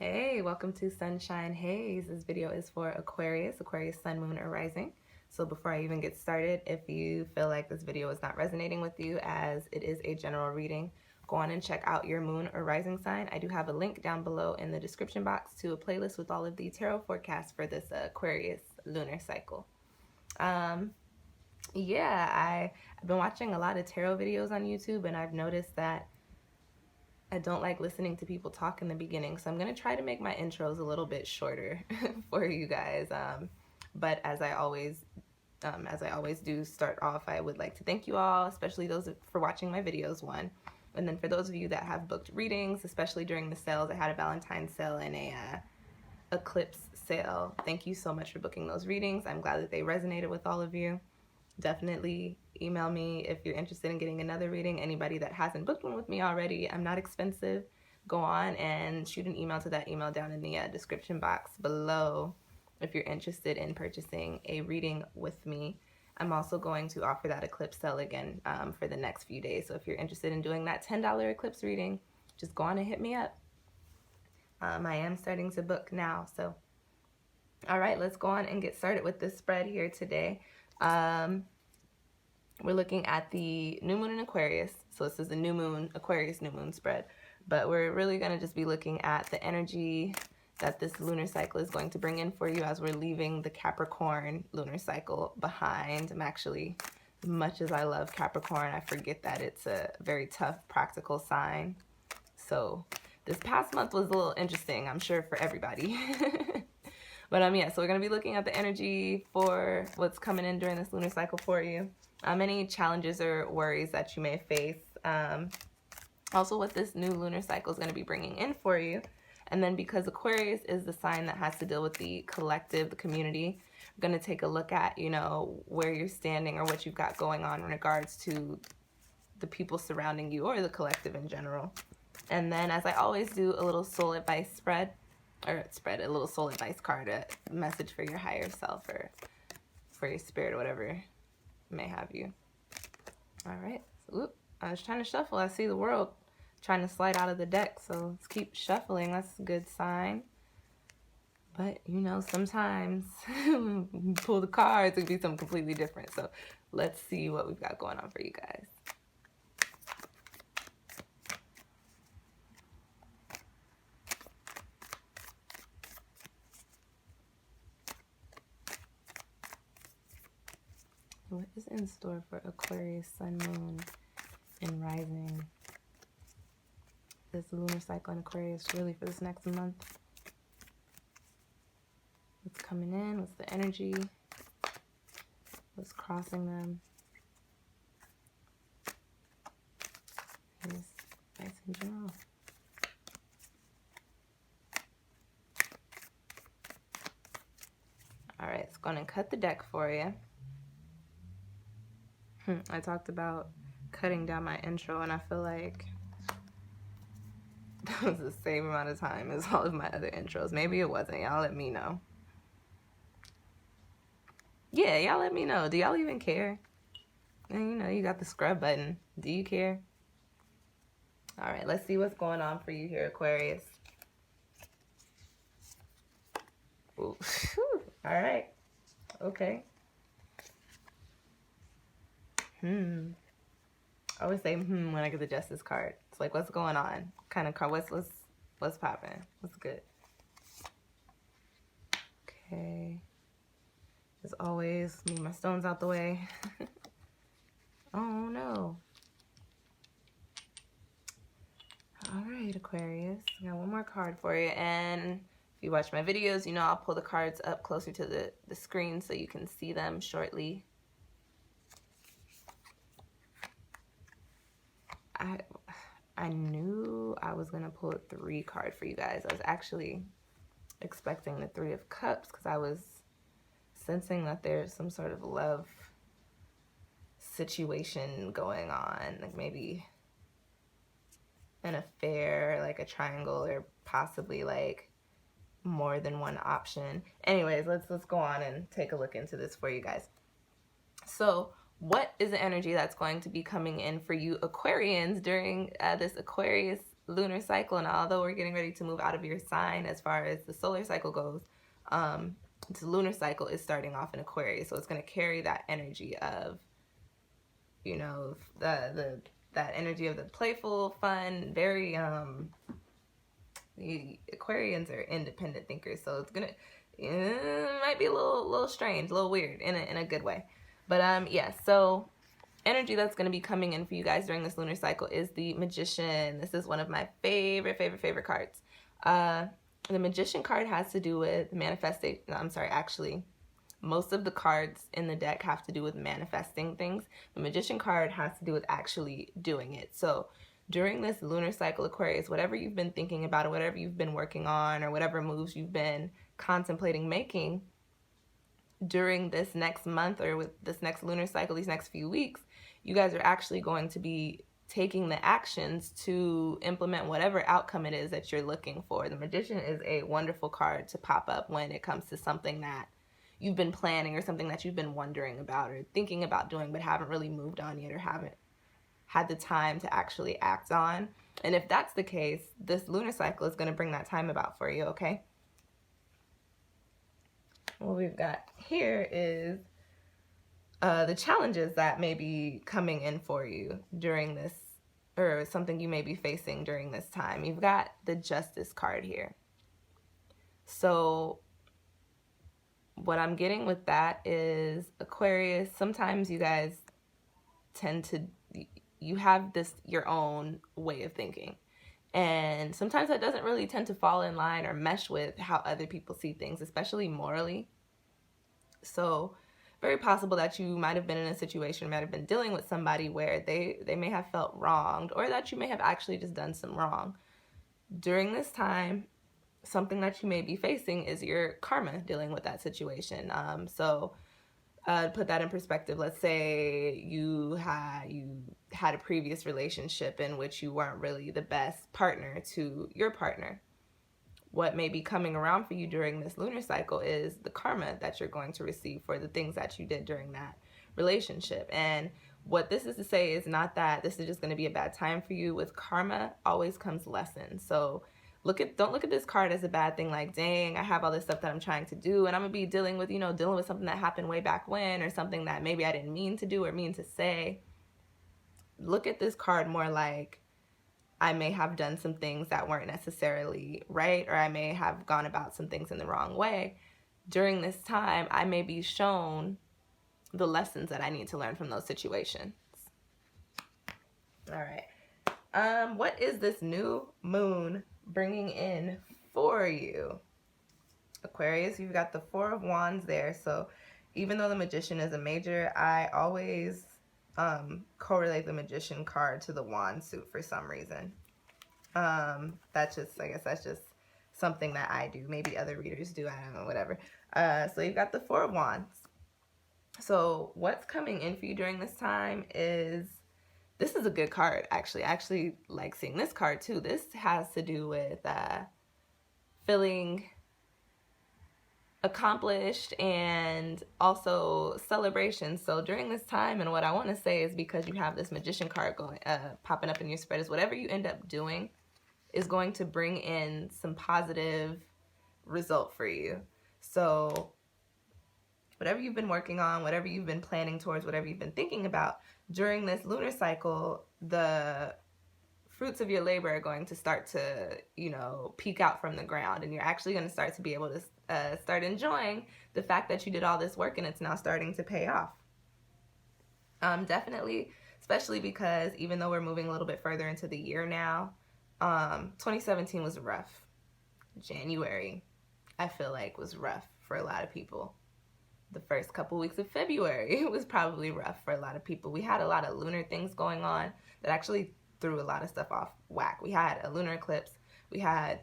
Hey, welcome to Sunshine Haze. This video is for Aquarius, Sun, Moon, or Rising. So before I even get started, if you feel like this video is not resonating with you as it is a general reading, go on and check out your Moon or Rising sign. I do have a link down below in the description box to a playlist with all of the tarot forecasts for this Aquarius lunar cycle. I've been watching a lot of tarot videos on YouTube, and I've noticed that I don't like listening to people talk in the beginning, so I'm going to try to make my intros a little bit shorter for you guys. But as I always do start off, I would like to thank you all, especially those for watching my videos, one. And then for those of you that have booked readings, especially during the sales, I had a Valentine's sale and a eclipse sale. Thank you so much for booking those readings. I'm glad that they resonated with all of you. Definitely email me if you're interested in getting another reading. Anybody that hasn't booked one with me already, I'm not expensive. Go on and shoot an email to that email down in the description box below if you're interested in purchasing a reading with me. I'm also going to offer that eclipse sale again for the next few days. So if you're interested in doing that $10 eclipse reading, just go on and hit me up. I am starting to book now. So, all right, let's go on and get started with this spread here today. We're looking at the new moon in Aquarius. So this is the new moon, Aquarius new moon spread. But we're really going to just be looking at the energy that this lunar cycle is going to bring in for you as we're leaving the Capricorn lunar cycle behind. I'm actually, as much as I love Capricorn, I forget that it's a very tough, practical sign. So this past month was a little interesting, I'm sure, for everybody. But so we're going to be looking at the energy for what's coming in during this lunar cycle for you. Any challenges or worries that you may face. Also what this new lunar cycle is going to be bringing in for you. And then because Aquarius is the sign that has to deal with the collective, the community, we're going to take a look at, where you're standing or what you've got going on in regards to the people surrounding you or the collective in general. And then, as I always do, a little soul advice a little soul advice card, a message for your higher self or for your spirit or whatever may have you. All right. So, I was trying to shuffle. I see the world trying to slide out of the deck, so let's keep shuffling. That's a good sign. But, sometimes you pull the cards, it could be something completely different. So let's see what we've got going on for you guys. What is in store for Aquarius, Sun, Moon, and Rising? This lunar cycle in Aquarius really for this next month. What's coming in? What's the energy? What's crossing them? Here's advice in general. All right, it's going to cut the deck for you. I talked about cutting down my intro, and I feel like that was the same amount of time as all of my other intros. Maybe it wasn't. Y'all let me know. Yeah, y'all let me know. Do y'all even care? And you got the scrub button. Do you care? All right, let's see what's going on for you here, Aquarius. Ooh. All right. Okay. I always say when I get the Justice card. It's like, what's going on? Kind of card. What's popping? What's good? Okay. As always, move my stones out the way. Oh no. All right, Aquarius. I got one more card for you, and if you watch my videos, I'll pull the cards up closer to the screen so you can see them shortly. I knew I was going to pull a 3 card for you guys. I was actually expecting the 3 of Cups because I was sensing that there's some sort of love situation going on. Like maybe an affair, like a triangle, or possibly like more than one option. Anyways, let's go on and take a look into this for you guys. So what is the energy that's going to be coming in for you Aquarians during this Aquarius lunar cycle, and although we're getting ready to move out of your sign as far as the solar cycle goes, the lunar cycle is starting off in Aquarius, so it's going to carry that energy of, you know, that energy of the playful, fun, very the Aquarians are independent thinkers, so it's gonna might be a little strange, a little weird in a good way, but yeah. So energy that's going to be coming in for you guys during this lunar cycle is the Magician. This is one of my favorite cards. The Magician card has to do with manifesting. I'm sorry, actually, most of the cards in the deck have to do with manifesting things. The Magician card has to do with actually doing it. So during this lunar cycle, Aquarius, whatever you've been thinking about, or whatever you've been working on, or whatever moves you've been contemplating making during this next month, or with this next lunar cycle, these next few weeks, you guys are actually going to be taking the actions to implement whatever outcome it is that you're looking for. The Magician is a wonderful card to pop up when it comes to something that you've been planning, or something that you've been wondering about or thinking about doing but haven't really moved on yet, or haven't had the time to actually act on. And if that's the case, this lunar cycle is going to bring that time about for you, okay? What we've got here is the challenges that may be coming in for you during this, or something you may be facing during this time. You've got the Justice card here. So what I'm getting with that is, Aquarius, sometimes you guys tend to, you have this, your own way of thinking. And sometimes that doesn't really tend to fall in line or mesh with how other people see things, especially morally. So very possible that you might have been in a situation, might have been dealing with somebody where they may have felt wronged, or that you may have actually just done some wrong. During this time, something that you may be facing is your karma dealing with that situation. So put that in perspective. Let's say you had a previous relationship in which you weren't really the best partner to your partner. What may be coming around for you during this lunar cycle is the karma that you're going to receive for the things that you did during that relationship. And what this is to say is not that this is just going to be a bad time for you. With karma always comes lessons. So don't look at this card as a bad thing, like, dang, I have all this stuff that I'm trying to do, and I'm gonna be dealing with something that happened way back when, or something that maybe I didn't mean to do or mean to say. Look at this card more like, I may have done some things that weren't necessarily right, or I may have gone about some things in the wrong way. During this time, I may be shown the lessons that I need to learn from those situations. All right. What is this new moon bringing in for you? Aquarius, you've got the Four of Wands there. So even though the Magician is a major, I always correlate the Magician card to the Wand suit for some reason. That's just, I guess that's just something that I do. Maybe other readers do, I don't know, whatever. So you've got the Four of Wands. So what's coming in for you during this time is, this is a good card, actually. I actually like seeing this card too. This has to do with feeling accomplished and also celebration. So during this time, and what I want to say is, because you have this Magician card going popping up in your spread, is whatever you end up doing is going to bring in some positive result for you. So whatever you've been working on, whatever you've been planning towards, whatever you've been thinking about during this lunar cycle, the fruits of your labor are going to start to, peek out from the ground, and you're actually going to start to be able to start enjoying the fact that you did all this work and it's now starting to pay off. Definitely, especially because even though we're moving a little bit further into the year now, 2017 was rough. January, I feel like, was rough for a lot of people. The first couple weeks of February was probably rough for a lot of people. We had a lot of lunar things going on that actually threw a lot of stuff off whack. We had a lunar eclipse. We had,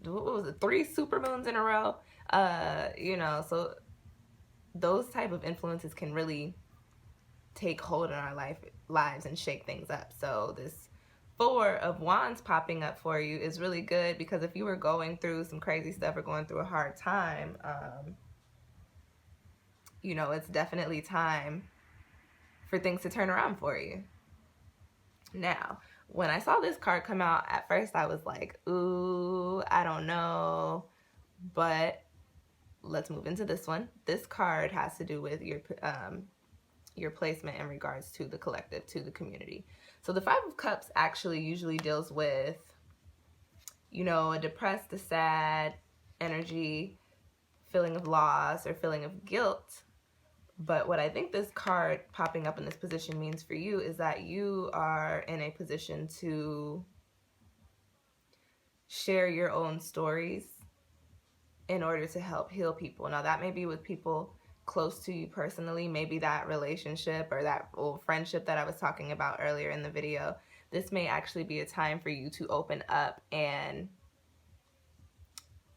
3 supermoons in a row. So those type of influences can really take hold in our lives and shake things up. So this Four of Wands popping up for you is really good, because if you were going through some crazy stuff or going through a hard time, it's definitely time for things to turn around for you. Now, when I saw this card come out, at first I was like, ooh, I don't know. But let's move into this one. This card has to do with your placement in regards to the collective, to the community. So the Five of Cups actually usually deals with, you know, a depressed, a sad energy, feeling of loss or feeling of guilt. But what I think this card popping up in this position means for you is that you are in a position to share your own stories in order to help heal people. Now, that may be with people close to you personally, maybe that relationship or that old friendship that I was talking about earlier in the video. This may actually be a time for you to open up and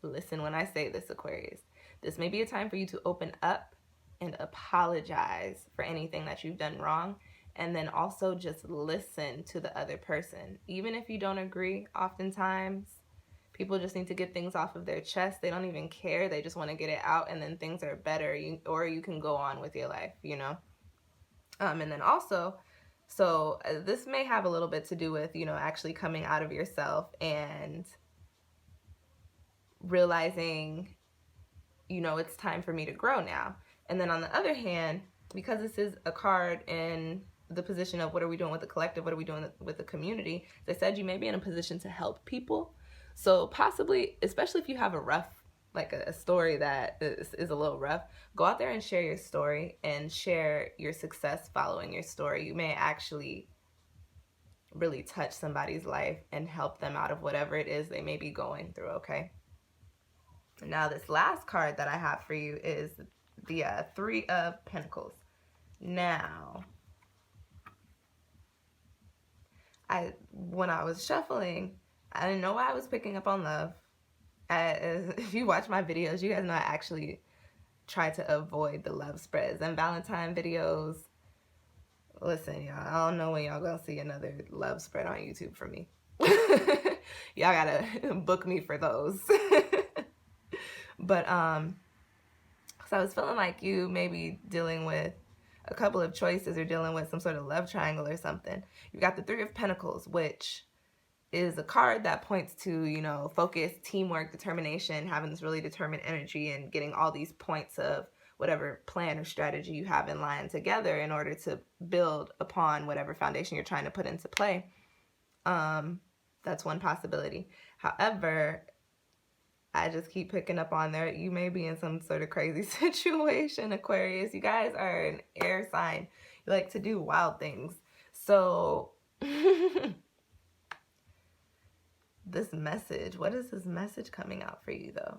listen when I say this, Aquarius. This may be a time for you to open up and apologize for anything that you've done wrong, and then also just listen to the other person. Even if you don't agree, oftentimes people just need to get things off of their chest. They don't even care. They just want to get it out, and then things are better, or you can go on with your life, you know? And then also, so this may have a little bit to do with, you know, actually coming out of yourself and realizing, you know, it's time for me to grow now. And then on the other hand, because this is a card in the position of what are we doing with the collective, what are we doing with the community, as I said, you may be in a position to help people. So possibly, especially if you have a rough, like a story that is a little rough, go out there and share your story and share your success following your story. You may actually really touch somebody's life and help them out of whatever it is they may be going through, okay? Now, this last card that I have for you is the Three of Pentacles. Now, when I was shuffling, I didn't know why I was picking up on love. If you watch my videos, you guys know I actually try to avoid the love spreads and Valentine videos. Listen, y'all, I don't know when y'all gonna see another love spread on YouTube from me. Y'all gotta book me for those. But so I was feeling like you may be dealing with a couple of choices or dealing with some sort of love triangle or something. You've got the Three of Pentacles, which is a card that points to, you know, focus, teamwork, determination, having this really determined energy and getting all these points of whatever plan or strategy you have in line together in order to build upon whatever foundation you're trying to put into play. That's one possibility. However, I just keep picking up on there. You may be in some sort of crazy situation, Aquarius. You guys are an air sign. You like to do wild things. So this message, what is this message coming out for you though?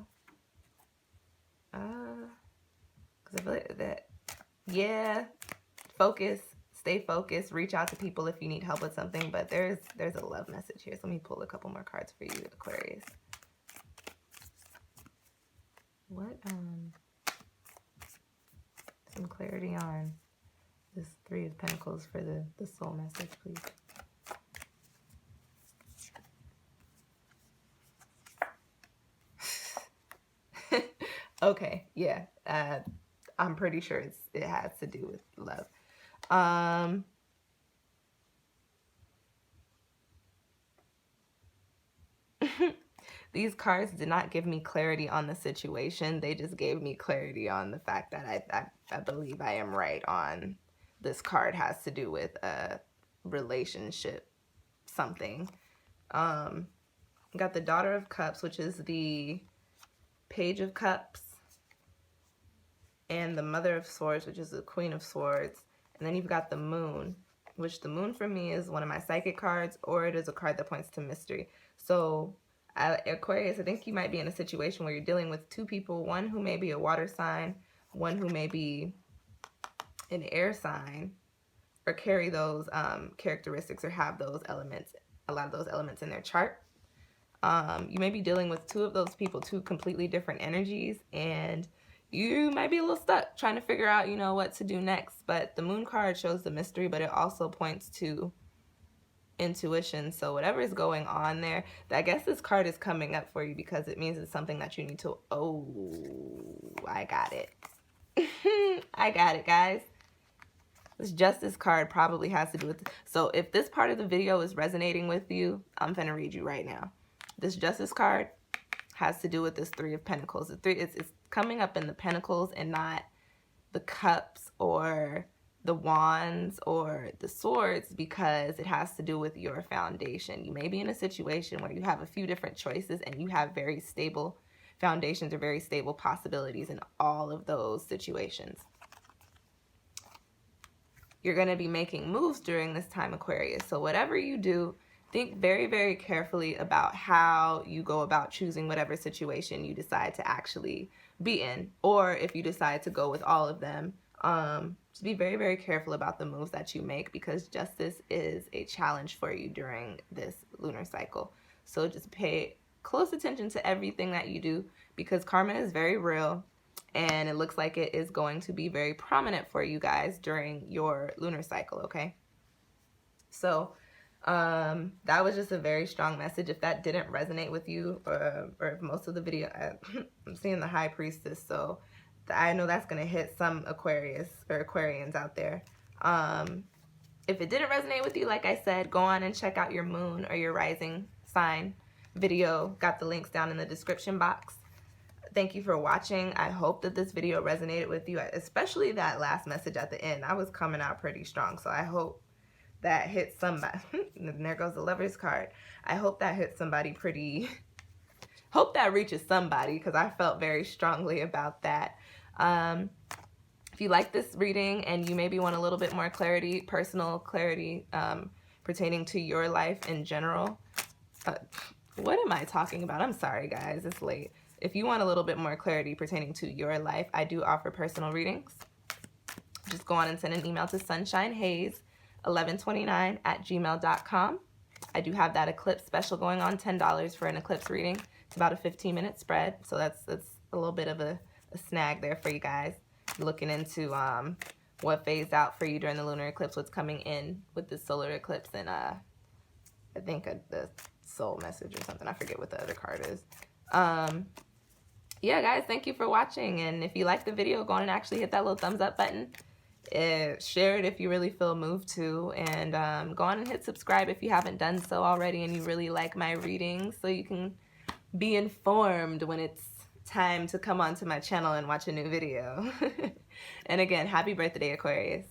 Because I feel like that, yeah, focus, stay focused, reach out to people if you need help with something, but there's a love message here. So let me pull a couple more cards for you, Aquarius. What, some clarity on this Three of Pentacles for the soul message, please. Okay, yeah, I'm pretty sure it has to do with love. These cards did not give me clarity on the situation. They just gave me clarity on the fact that I believe I am right on this card has to do with a relationship something. Got the Daughter of Cups, which is the Page of Cups, and the Mother of Swords, which is the Queen of Swords. And then you've got the Moon, which the Moon for me is one of my psychic cards, or it is a card that points to mystery. So Aquarius, I think you might be in a situation where you're dealing with two people, one who may be a water sign, one who may be an air sign, or carry those characteristics or have those elements, a lot of those elements in their chart. You may be dealing with two of those people, two completely different energies, and you might be a little stuck trying to figure out, you know, what to do next. But the Moon card shows the mystery, but it also points to intuition. So whatever is going on there, I guess this card is coming up for you because it means it's something that you need to, oh, I got it. I got it, guys. This Justice card probably has to do with, so if this part of the video is resonating with you, I'm gonna read you right now. This Justice card has to do with this Three of Pentacles. The three, it's coming up in the Pentacles and not the Cups or the Wands or the Swords, because it has to do with your foundation. You may be in a situation where you have a few different choices and you have very stable foundations or very stable possibilities in all of those situations. You're going to be making moves during this time, Aquarius. So whatever you do, think very, very carefully about how you go about choosing whatever situation you decide to actually be in. Or if you decide to go with all of them, just be very, very careful about the moves that you make, because justice is a challenge for you during this lunar cycle. So just pay close attention to everything that you do, because karma is very real. And it looks like it is going to be very prominent for you guys during your lunar cycle, okay? So that was just a very strong message. If that didn't resonate with you, or if most of the video, I'm seeing the High Priestess, so I know that's going to hit some Aquarius or Aquarians out there. If it didn't resonate with you, like I said, go on and check out your moon or your rising sign video. Got the links down in the description box. Thank you for watching. I hope that this video resonated with you, especially that last message at the end. I was coming out pretty strong, so I hope that hit somebody. And there goes the Lover's card. I hope that hit somebody pretty, hope that reaches somebody, because I felt very strongly about that. If you like this reading and you maybe want a little bit more clarity, personal clarity, pertaining to your life in general, what am I talking about? I'm sorry, guys, it's late. If you want a little bit more clarity pertaining to your life, I do offer personal readings. Just go on and send an email to sunshinehaze1129@gmail.com. I do have that eclipse special going on, $10 for an eclipse reading. It's about a 15-minute spread, so that's a little bit of a snag there for you guys. Looking into what phased out for you during the lunar eclipse, what's coming in with the solar eclipse, and I think the soul message or something. I forget what the other card is. Yeah, guys, thank you for watching. And if you like the video, go on and actually hit that little thumbs up button. Share it if you really feel moved to. And go on and hit subscribe if you haven't done so already and you really like my readings, so you can be informed when it's time to come onto my channel and watch a new video. And again, happy birthday, Aquarius.